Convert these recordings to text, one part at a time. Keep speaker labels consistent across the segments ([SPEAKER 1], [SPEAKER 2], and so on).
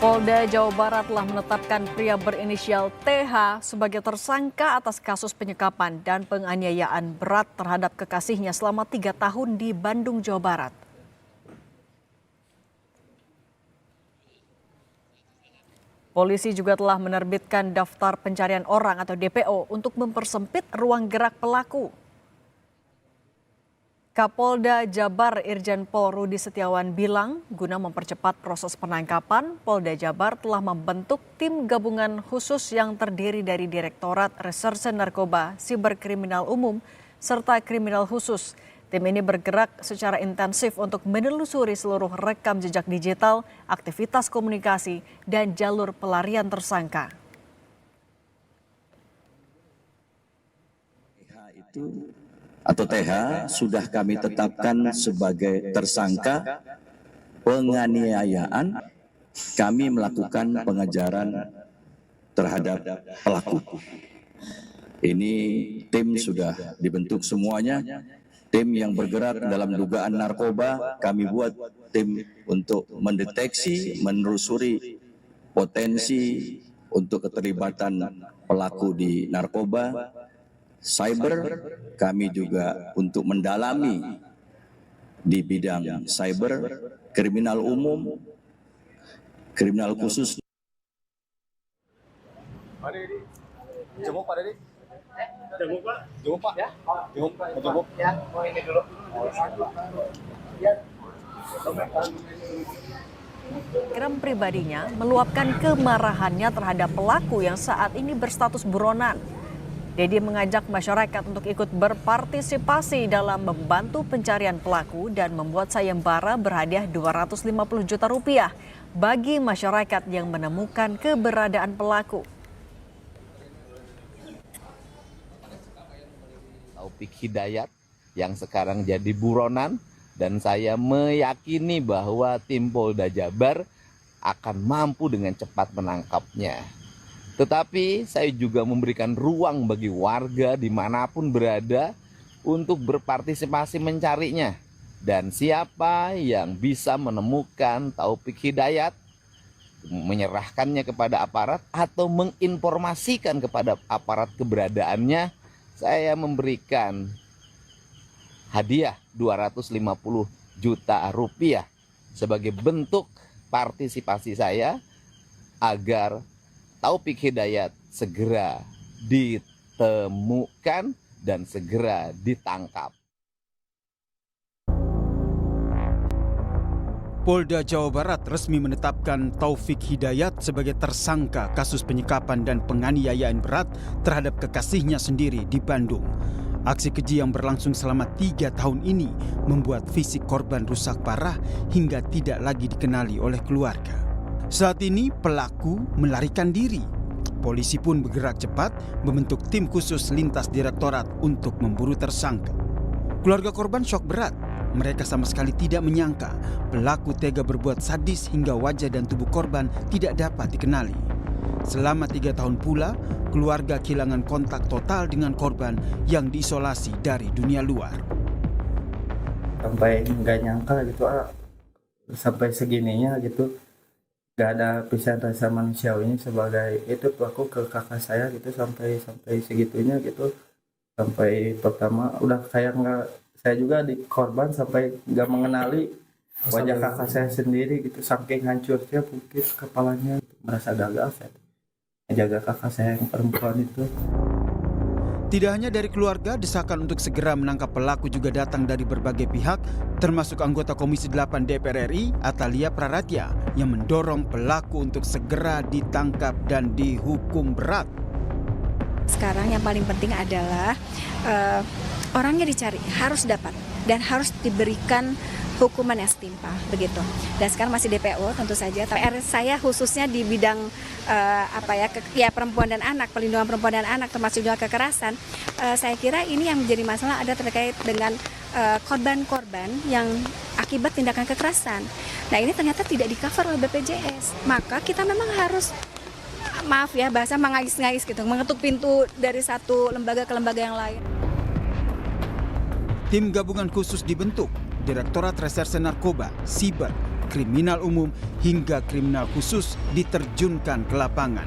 [SPEAKER 1] Polda Jawa Barat telah menetapkan pria berinisial TH sebagai tersangka atas kasus penyekapan dan penganiayaan berat terhadap kekasihnya selama 3 tahun di Bandung, Jawa Barat. Polisi juga telah menerbitkan daftar pencarian orang atau DPO untuk mempersempit ruang gerak pelaku. Kapolda Jabar Irjen Pol Rudi Setiawan bilang, guna mempercepat proses penangkapan, Polda Jabar telah membentuk tim gabungan khusus yang terdiri dari Direktorat Reserse Narkoba, Siberkriminal Umum, serta Kriminal Khusus. Tim ini bergerak secara intensif untuk menelusuri seluruh rekam jejak digital, aktivitas komunikasi, dan jalur pelarian tersangka.
[SPEAKER 2] Atau TH sudah kami tetapkan sebagai tersangka penganiayaan. Kami melakukan pengejaran terhadap pelaku. Ini tim sudah dibentuk semuanya. Tim yang bergerak dalam dugaan narkoba, kami buat tim untuk mendeteksi, menelusuri potensi untuk keterlibatan pelaku di narkoba. Cyber, kami juga untuk mendalami di bidang cyber, kriminal umum, kriminal khusus.
[SPEAKER 3] Pak Dedi, jenguk Pak Dedi. Jenguk Pak. Jenguk Pak. Ya. Jenguk. Ya. Oh ini dulu.
[SPEAKER 1] Instagram pribadinya meluapkan kemarahannya terhadap pelaku yang saat ini berstatus buronan. Dedi mengajak masyarakat untuk ikut berpartisipasi dalam membantu pencarian pelaku dan membuat sayembara berhadiah 250 juta rupiah bagi masyarakat yang menemukan keberadaan pelaku.
[SPEAKER 4] Taufik Hidayat yang sekarang jadi buronan, dan saya meyakini bahwa tim Polda Jabar akan mampu dengan cepat menangkapnya. Tetapi saya juga memberikan ruang bagi warga dimanapun berada untuk berpartisipasi mencarinya. Dan siapa yang bisa menemukan Taufik Hidayat, menyerahkannya kepada aparat atau menginformasikan kepada aparat keberadaannya, saya memberikan hadiah 250 juta rupiah sebagai bentuk partisipasi saya agar Taufik Hidayat segera ditemukan dan segera ditangkap.
[SPEAKER 5] Polda Jawa Barat resmi menetapkan Taufik Hidayat sebagai tersangka kasus penyekapan dan penganiayaan berat terhadap kekasihnya sendiri di Bandung. Aksi keji yang berlangsung selama 3 tahun ini membuat fisik korban rusak parah hingga tidak lagi dikenali oleh keluarga. Saat ini pelaku melarikan diri. Polisi pun bergerak cepat membentuk tim khusus lintas direktorat untuk memburu tersangka. Keluarga korban syok berat. Mereka sama sekali tidak menyangka pelaku tega berbuat sadis hingga wajah dan tubuh korban tidak dapat dikenali. Selama 3 tahun pula, keluarga kehilangan kontak total dengan korban yang diisolasi dari dunia luar.
[SPEAKER 6] Sampai nggak nyangka gitu, sampai segininya gitu. Gak ada pisahan rasa manusiawinya sebagai itu pelaku ke kakak saya gitu, sampai segitunya gitu. Sampai pertama udah kayak nggak, saya juga di korban sampai nggak mengenali wajah kakak saya sendiri gitu, saking hancurnya mungkin kepalanya, merasa gagal saya menjaga kakak saya yang perempuan itu.
[SPEAKER 5] Tidak hanya dari keluarga, desakan untuk segera menangkap pelaku juga datang dari berbagai pihak, termasuk anggota Komisi 8 DPR RI, Atalia Praratya, yang mendorong pelaku untuk segera ditangkap dan dihukum berat.
[SPEAKER 7] Sekarang yang paling penting adalah orangnya dicari, harus dapat dan harus diberikan hukuman yang setimpal begitu. Dan sekarang masih DPO tentu saja. PR saya khususnya di bidang perempuan dan anak, perlindungan perempuan dan anak termasuk juga kekerasan. Saya kira ini yang menjadi masalah ada terkait dengan korban-korban yang akibat tindakan kekerasan. Nah ini ternyata tidak di-cover oleh BPJS. Maka kita memang harus, maaf ya bahasa mengais-ngais gitu, mengetuk pintu dari satu lembaga ke lembaga yang lain.
[SPEAKER 5] Tim gabungan khusus dibentuk, Direktorat Reserse Narkoba, Siber, kriminal umum hingga kriminal khusus diterjunkan ke lapangan.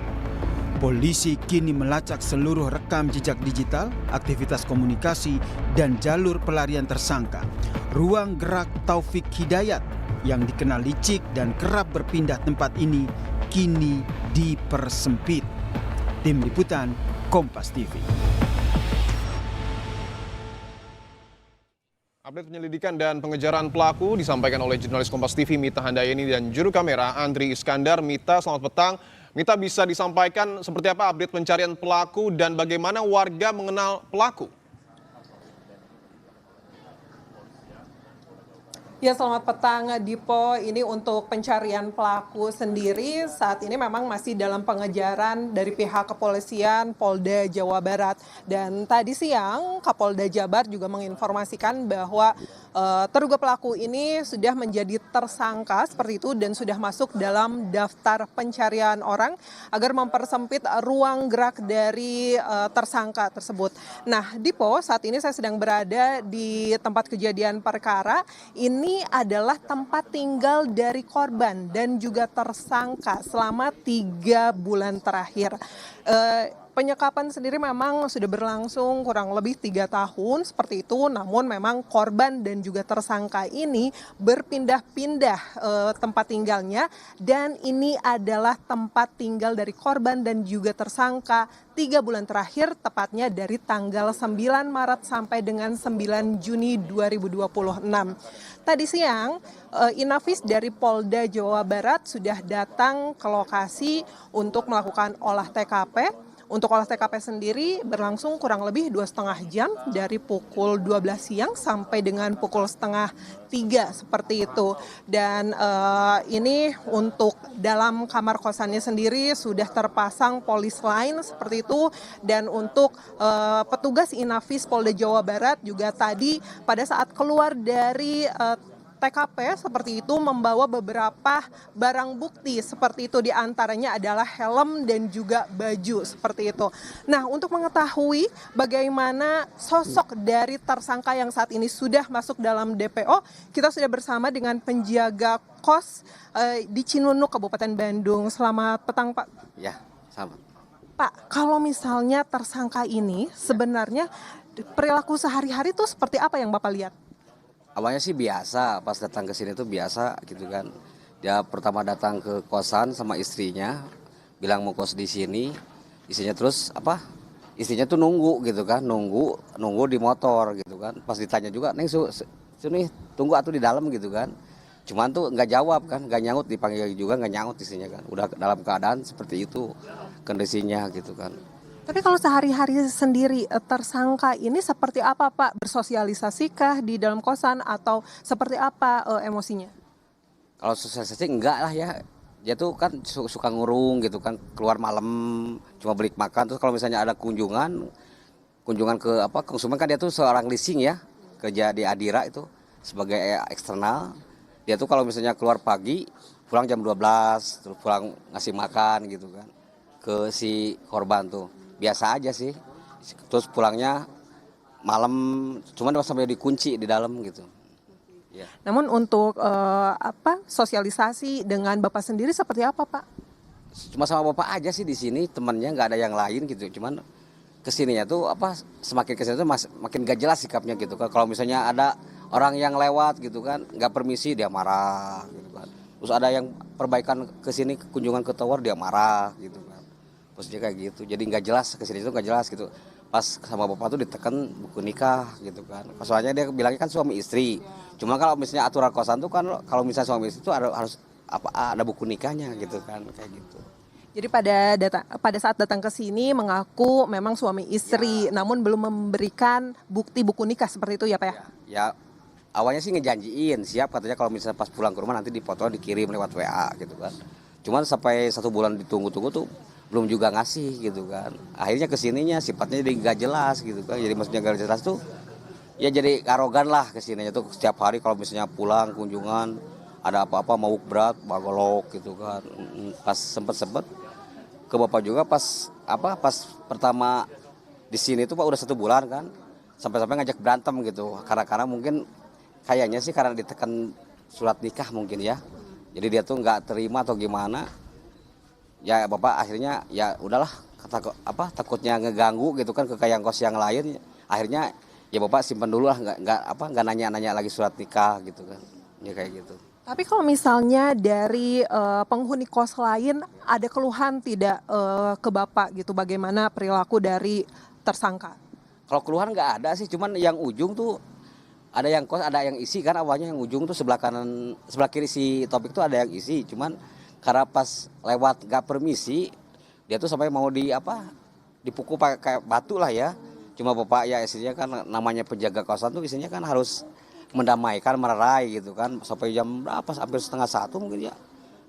[SPEAKER 5] Polisi kini melacak seluruh rekam jejak digital, aktivitas komunikasi, dan jalur pelarian tersangka. Ruang gerak Taufik Hidayat yang dikenal licik dan kerap berpindah tempat ini kini dipersempit. Tim Liputan, Kompas TV.
[SPEAKER 8] Update penyelidikan dan pengejaran pelaku disampaikan oleh jurnalis Kompas TV Mita Handayani dan juru kamera Andri Iskandar. Mita, selamat petang. Mita, bisa disampaikan seperti apa update pencarian pelaku dan bagaimana warga mengenal pelaku?
[SPEAKER 9] Ya, selamat petang Dipo. Ini untuk pencarian pelaku sendiri saat ini memang masih dalam pengejaran dari pihak kepolisian Polda Jawa Barat. Dan tadi siang Kapolda Jabar juga menginformasikan bahwa terduga pelaku ini sudah menjadi tersangka seperti itu dan sudah masuk dalam daftar pencarian orang agar mempersempit ruang gerak dari tersangka tersebut. Nah, Dipo, saat ini saya sedang berada di tempat kejadian perkara. Ini adalah tempat tinggal dari korban dan juga tersangka selama 3 bulan terakhir. Penyekapan sendiri memang sudah berlangsung kurang lebih 3 tahun seperti itu, namun memang korban dan juga tersangka ini berpindah-pindah tempat tinggalnya, dan ini adalah tempat tinggal dari korban dan juga tersangka 3 bulan terakhir, tepatnya dari tanggal 9 Maret sampai dengan 9 Juni 2026. Tadi siang, Inavis dari Polda Jawa Barat sudah datang ke lokasi untuk melakukan olah TKP. Untuk olah TKP sendiri berlangsung kurang lebih 2,5 jam dari pukul 12 siang sampai dengan pukul setengah 3 seperti itu. Dan ini untuk dalam kamar kosannya sendiri sudah terpasang polis lain seperti itu. Dan untuk petugas Inavis Polda Jawa Barat juga tadi pada saat keluar dari TKP seperti itu membawa beberapa barang bukti seperti itu, diantaranya adalah helm dan juga baju seperti itu. Nah, untuk mengetahui bagaimana sosok dari tersangka yang saat ini sudah masuk dalam DPO, kita sudah bersama dengan penjaga kos di Cinunuk, Kabupaten Bandung. Selamat petang, Pak.
[SPEAKER 10] Ya, selamat.
[SPEAKER 9] Pak, kalau misalnya tersangka ini sebenarnya perilaku sehari-hari itu seperti apa yang Bapak lihat?
[SPEAKER 10] Awalnya sih biasa, pas datang ke sini tuh biasa gitu kan. Dia pertama datang ke kosan sama istrinya, bilang mau kos di sini. Istrinya terus istrinya tuh nunggu gitu kan, nunggu di motor gitu kan. Pas ditanya juga, "Neng, sini tunggu atuh di dalam" gitu kan. Cuman tuh nggak jawab kan, nggak nyaut, dipanggil juga nggak nyaut istrinya kan. Udah dalam keadaan seperti itu kondisinya gitu kan.
[SPEAKER 9] Tapi kalau sehari-hari sendiri tersangka ini seperti apa, Pak? Bersosialisasikah di dalam kosan atau seperti apa emosinya?
[SPEAKER 10] Kalau sosialisasi enggak lah ya. Dia tuh kan suka ngurung gitu kan, keluar malam cuma beli makan. Terus kalau misalnya ada kunjungan ke konsumen kan, dia tuh seorang leasing ya, kerja di Adira itu sebagai eksternal. Dia tuh kalau misalnya keluar pagi, pulang jam 12, terus pulang ngasih makan gitu kan ke si korban tuh. Biasa aja sih, terus pulangnya malam, cuman sampai dikunci di dalam gitu. Ya.
[SPEAKER 9] Namun untuk sosialisasi dengan Bapak sendiri seperti apa, Pak?
[SPEAKER 10] Cuma sama Bapak aja sih di sini, temannya nggak ada yang lain gitu. Cuman kesininya tuh semakin kesini tuh makin gak jelas sikapnya gitu kan. Kalau misalnya ada orang yang lewat gitu kan, nggak permisi dia marah gitu kan. Terus ada yang perbaikan kesini kunjungan ke tower dia marah gitu kan. Terus dia kayak gitu, jadi nggak jelas kesini itu nggak jelas gitu. Pas sama Bapak tuh ditekan buku nikah gitu kan. Soalnya dia bilangnya kan suami istri. Cuma kalau misalnya aturan kosan tuh kan kalau misalnya suami istri itu harus ada buku nikahnya gitu kan, kayak gitu.
[SPEAKER 9] Jadi pada saat datang ke sini mengaku memang suami istri, namun belum memberikan bukti buku nikah seperti itu ya, Pak ya?
[SPEAKER 10] Ya, awalnya sih ngejanjiin siap katanya kalau misalnya pas pulang ke rumah nanti dipoto dikirim lewat WA gitu kan. Cuman sampai 1 bulan ditunggu-tunggu tuh belum juga ngasih gitu kan. Akhirnya kesininya sifatnya jadi nggak jelas gitu kan. Jadi maksudnya nggak jelas tuh ya jadi arogan lah kesininya tuh. Setiap hari kalau misalnya pulang kunjungan ada apa-apa mau berat bagolok gitu kan. Pas sempet ke Bapak juga pas pertama di sini tuh Pak udah 1 bulan kan. Sampai-sampai ngajak berantem gitu. Karena mungkin kayaknya sih karena ditekan surat nikah mungkin ya. Jadi dia tuh nggak terima atau gimana. Ya Bapak akhirnya ya udahlah takutnya ngeganggu gitu kan ke yang kos yang lain. Akhirnya ya Bapak simpan dulu lah, nggak nanya-nanya lagi surat nikah gitu kan. Ya kayak gitu.
[SPEAKER 9] Tapi kalau misalnya dari penghuni kos lain ada keluhan tidak ke Bapak gitu, bagaimana perilaku dari tersangka?
[SPEAKER 10] Kalau keluhan nggak ada sih, cuman yang ujung tuh ada yang kos, ada yang isi kan awalnya yang ujung tuh sebelah kanan, sebelah kiri si Topik tuh ada yang isi, cuman karena pas lewat nggak permisi, dia tuh sampai mau dipukul pakai kayak batu lah ya. Cuma Bapak ya isinya kan namanya penjaga kosan tuh isinya kan harus mendamaikan, melerai gitu kan, sampai jam berapa, hampir setengah 1 mungkin ya.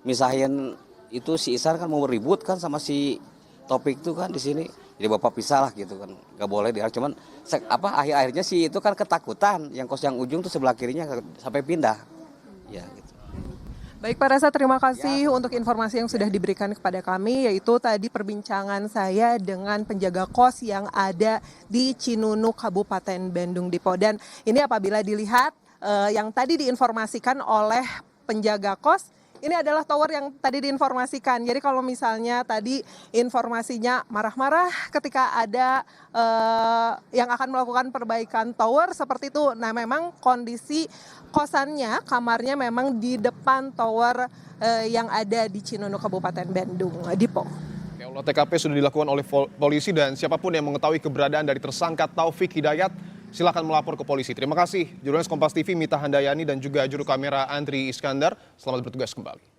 [SPEAKER 10] Misahin itu si Isan kan mau ribut kan sama si Topik tuh kan di sini. Jadi Bapak pisah lah gitu kan, nggak boleh dia. Cuman akhir-akhirnya sih itu kan ketakutan, yang kos yang ujung tuh sebelah kirinya sampai pindah. Ya gitu.
[SPEAKER 9] Baik Pak Reza, terima kasih untuk informasi yang sudah diberikan kepada kami, yaitu tadi perbincangan saya dengan penjaga kos yang ada di Cinunuk, Kabupaten Bandung Dipo. Dan ini apabila dilihat yang tadi diinformasikan oleh penjaga kos, ini adalah tower yang tadi diinformasikan. Jadi kalau misalnya tadi informasinya marah-marah ketika ada yang akan melakukan perbaikan tower seperti itu. Nah memang kondisi kosannya, kamarnya memang di depan tower yang ada di Cinunuk, Kabupaten Bandung Dipo.
[SPEAKER 8] Olah TKP sudah dilakukan oleh polisi dan siapapun yang mengetahui keberadaan dari tersangka Taufik Hidayat, silakan melapor ke polisi. Terima kasih jurnalis Kompas TV Mita Handayani dan juga juru kamera Andri Iskandar. Selamat bertugas kembali.